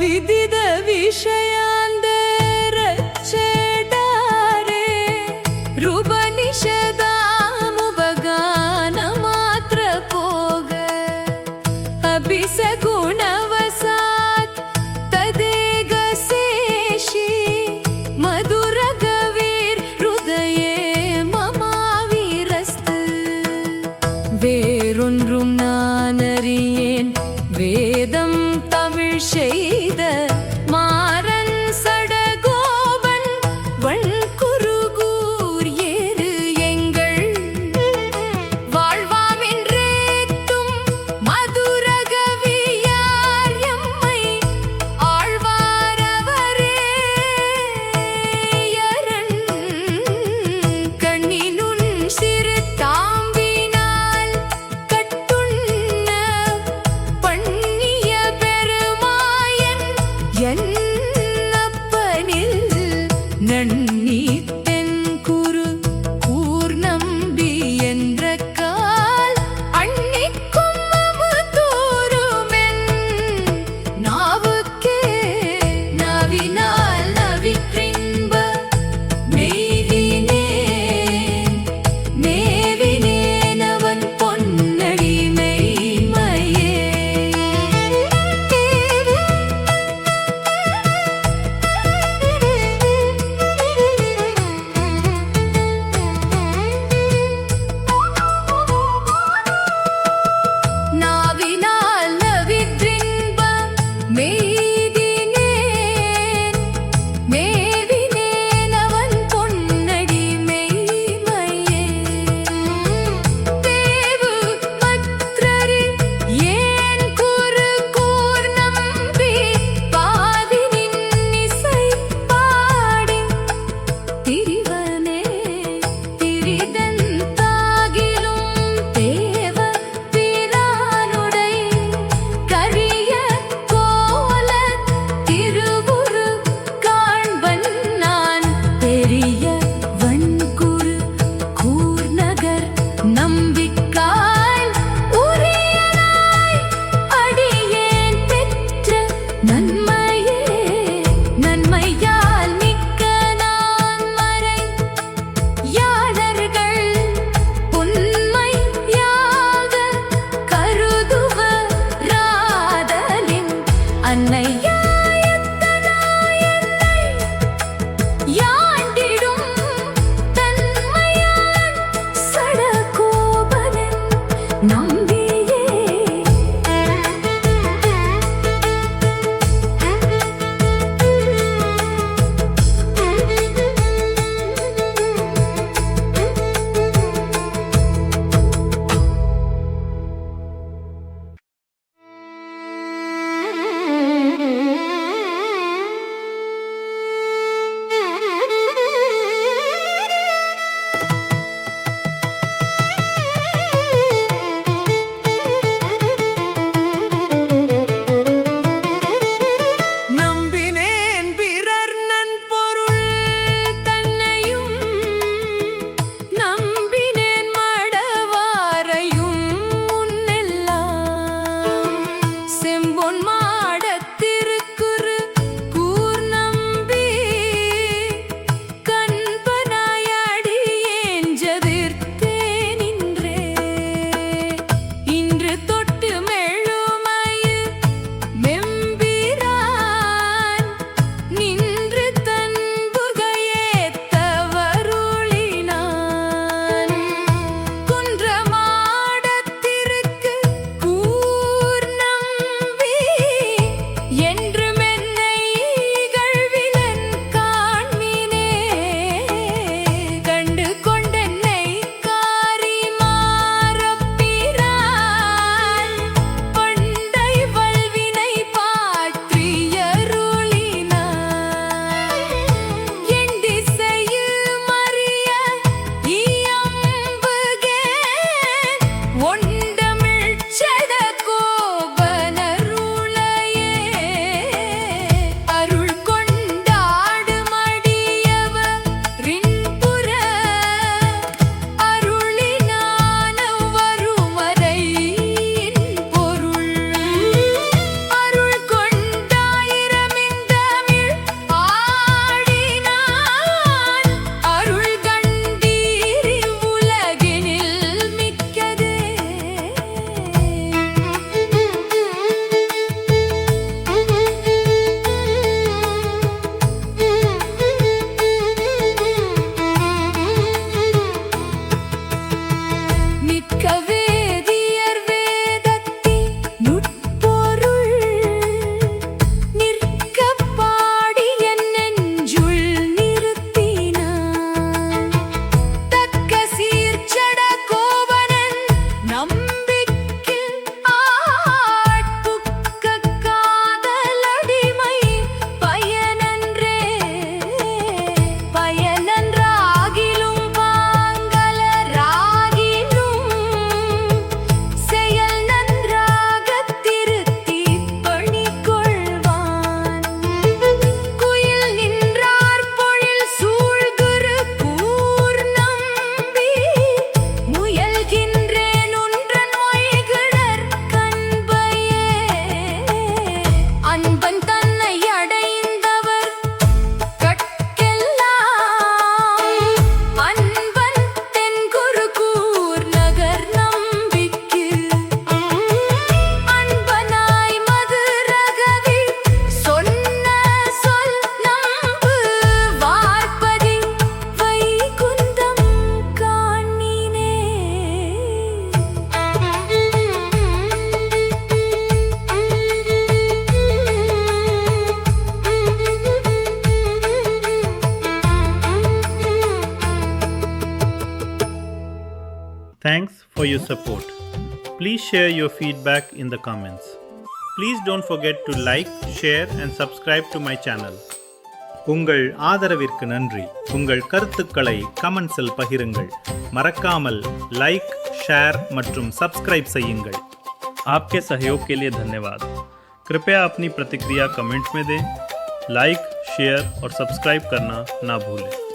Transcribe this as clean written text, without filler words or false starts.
ವಿದಿದ ವಿಷಯಾಂದರ ಚೇಡಾರೆ ರೂಪ ನಿಷೇಧ ಮುಬಗಾನ ಮಾತ್ರ ಪೋಗ ಅಭಿಸ ಗುಣವಸಾತ್ ತದೇಗ ಸೇಷಿ ಮಧುರ ಗವೀರ್ ಹೃದಯೇ ಮಮಾವೀರಸ್ತು வேறொன்றும் நான் அறியேன் வேதம் தமிழ் செய்த மாறன் சடகோபன் வண்குருகூர் ஏ Thanks for your support. Please share your feedback in the comments. Please don't forget to like, share and subscribe to my channel. உங்கள் ஆதரவிற்கு நன்றி. உங்கள் கருத்துக்களை கமெண்ட்ஸில் பகிருங்கள். மறக்காமல் லைக், ஷேர் மற்றும் சப்ஸ்கிரைப் செய்யுங்கள். आपके सहयोग के लिए धन्यवाद. कृपया अपनी प्रतिक्रिया कमेंट्स में दें. लाइक, शेयर और सब्सक्राइब करना ना भूलें.